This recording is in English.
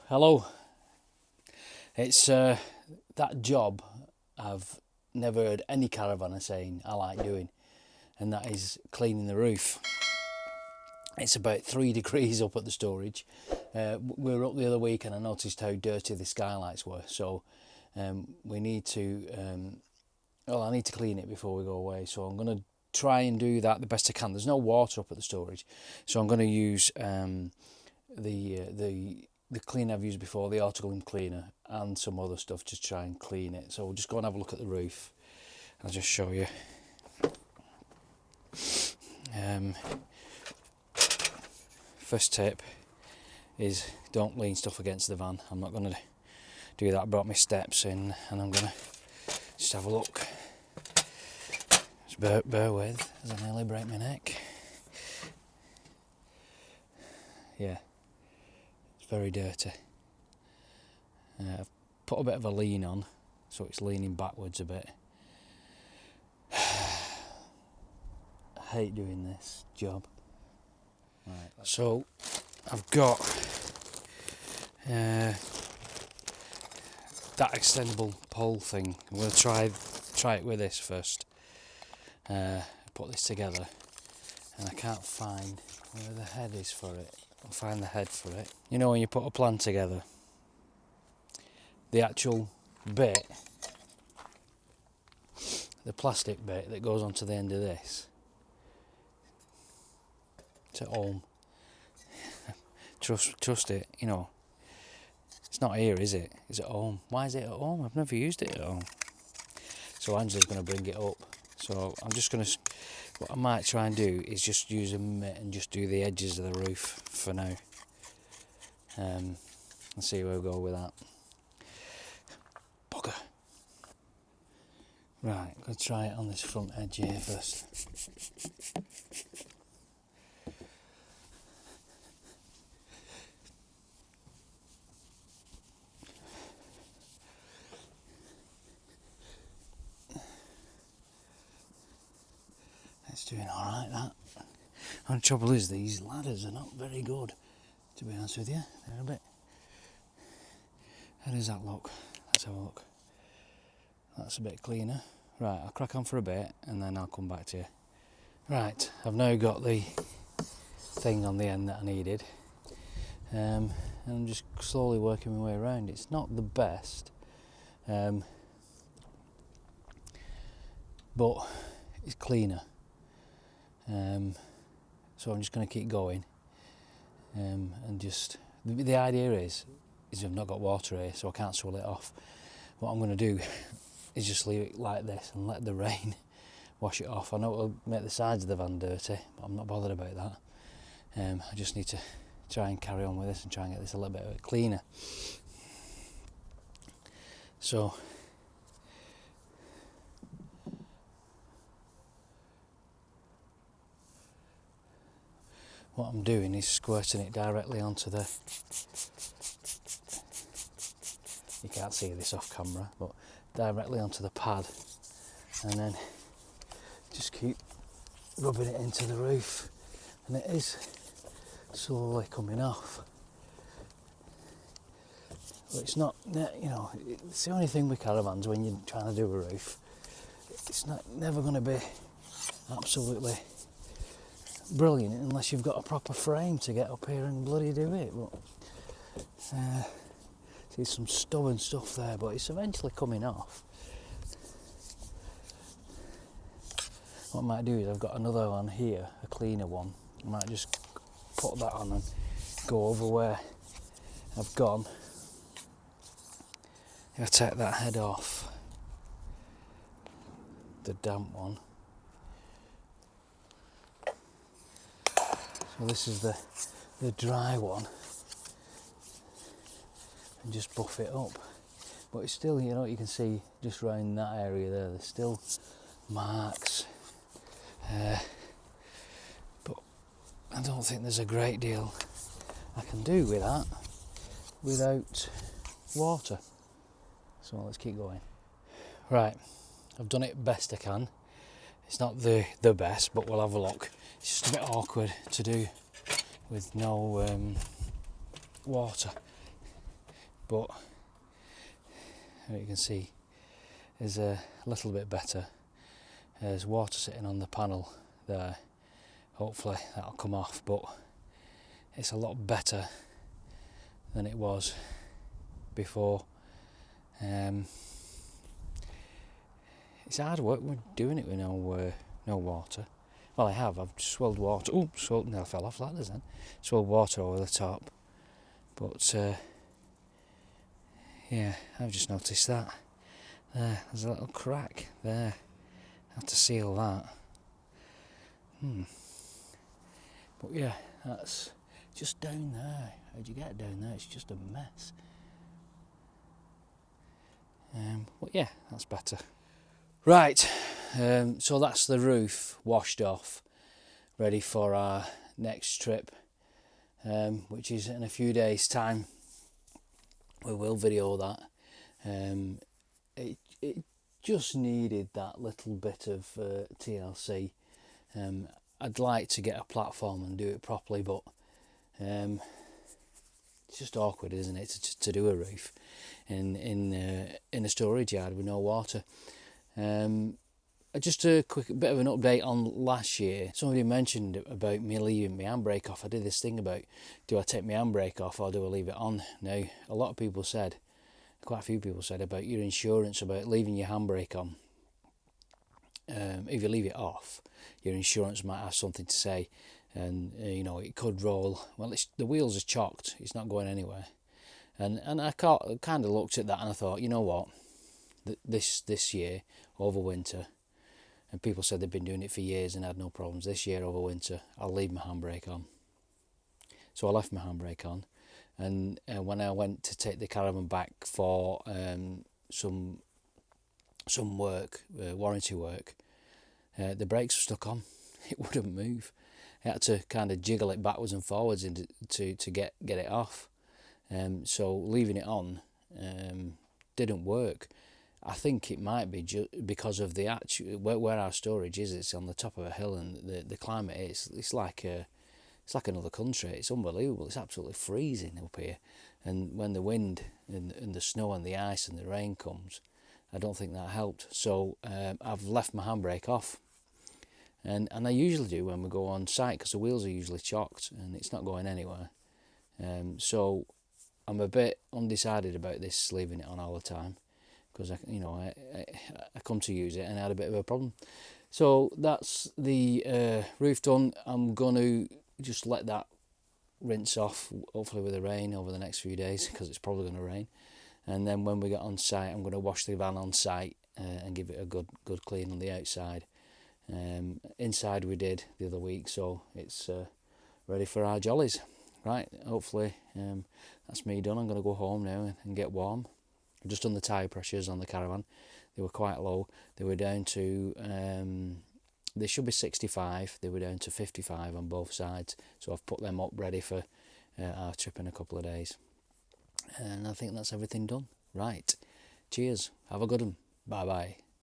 Hello. It's that job I've never heard any caravanner saying I like doing, and that is cleaning the roof. It's about 3 degrees up at the storage. We were up the other week and I noticed how dirty the skylights were, so we need to I need to clean it before we go away, so I'm going to try and do that the best I can. There's no water up at the storage, so I'm going to use the cleaner I've used before, the autoglym cleaner, and some other stuff to try and clean it. So we'll just go and have a look at the roof. I'll just show you. First tip is don't lean stuff against the van. I'm not going to do that. I brought my steps in and I'm going to just have a look. Just bear with as I nearly break my neck. Yeah, it's very dirty. I've put a bit of a lean on, so it's leaning backwards a bit. I hate doing this job. Right, so I've got that extendable pole thing. I'm going to try it with this first. Put this together, and I can't find where the head is for it. I'll find the head for it. You know when you put a plan together, the actual bit, the plastic bit that goes onto the end of this, it's at home. Trust it, you know. It's not here, is it? It's at home. Why is it at home? I've never used it at home. So Angela's going to bring it up. So I'm just going to, what I might try and do is just use a mitt and just do the edges of the roof for now. And see where we go with that. Bugger. Right, I'm going to try it on this front edge here first. It's doing alright, that. And the trouble is, these ladders are not very good, to be honest with you. They're a bit... How does that look? Let's have a look. That's a bit cleaner. Right, I'll crack on for a bit and then I'll come back to you. Right, I've now got the thing on the end that I needed. And I'm just slowly working my way around. It's not the best, but it's cleaner. So I'm just going to keep going, and just the idea is I've not got water here, so I can't swirl it off. What I'm going to do is just leave it like this and let the rain wash it off. I know it'll make the sides of the van dirty, but I'm not bothered about that. I just need to try and carry on with this and try and get this a little bit cleaner. So what I'm doing is squirting it directly onto the... You can't see this off camera, but directly onto the pad, and then just keep rubbing it into the roof, and it is slowly coming off. But it's not, you know, it's the only thing with caravans when you're trying to do a roof. It's never going to be absolutely brilliant unless you've got a proper frame to get up here and bloody do it. But see some stubborn stuff there, but it's eventually coming off. What I might do is I've got another one here, a cleaner one. I might just put that on and go over where I've gone. If I take that head off, the damp one. So this is the dry one, and just buff it up. But it's still, you know, you can see just around that area there, there's still marks. But I don't think there's a great deal I can do with that without water. So let's keep going. Right, I've done it best I can. It's not the best, but we'll have a look. It's just a bit awkward to do with no water. but you can see is a little bit better. There's water sitting on the panel there. Hopefully that'll come off, but it's a lot better than it was before. It's hard work when doing it with no water. Well, I've swilled water. Oh, no, I fell off ladders then. Swilled water over the top. But yeah, I've just noticed that. There's a little crack there. I have to seal that. But yeah, that's just down there. How'd you get down there? It's just a mess. But yeah, that's better. Right, so that's the roof washed off, ready for our next trip, which is in a few days' time. We will video that. It just needed that little bit of TLC. I'd like to get a platform and do it properly, but it's just awkward, isn't it, to do a roof in a storage yard with no water. Just a quick bit of an update on last year. Somebody mentioned about me leaving my handbrake off. I did this thing about, do I take my handbrake off or do I leave it on? Now, a lot of people said, quite a few people said about your insurance, about leaving your handbrake on. If you leave it off, your insurance might have something to say, and it could roll. Well, the wheels are chocked. It's not going anywhere. And I kind of looked at that and I thought, you know what, this year over winter, and people said they've been doing it for years and had no problems. This year over winter, I'll leave my handbrake on. So I left my handbrake on, and when I went to take the caravan back for some work, warranty work, the brakes were stuck on. It wouldn't move. I had to kind of jiggle it backwards and forwards to get it off. So leaving it on didn't work. I think it might be because of the actual where our storage is. It's on the top of a hill, and the climate it's like another country. It's unbelievable. It's absolutely freezing up here, and when the wind and the snow and the ice and the rain comes, I don't think that helped. So I've left my handbrake off, and I usually do when we go on site, because the wheels are usually chocked and it's not going anywhere. So I'm a bit undecided about this, leaving it on all the time, because I come to use it and I had a bit of a problem. So that's the roof done. I'm going to just let that rinse off, hopefully with the rain over the next few days, because it's probably going to rain. And then when we get on site, I'm going to wash the van on site and give it a good clean on the outside. Inside we did the other week, so it's ready for our jollies. Right, hopefully that's me done. I'm going to go home now and get warm. I've just done the tyre pressures on the caravan. They were quite low. They were down to, they should be 65. They were down to 55 on both sides. So I've put them up ready for our trip in a couple of days. And I think that's everything done. Right, cheers. Have a good one. Bye-bye.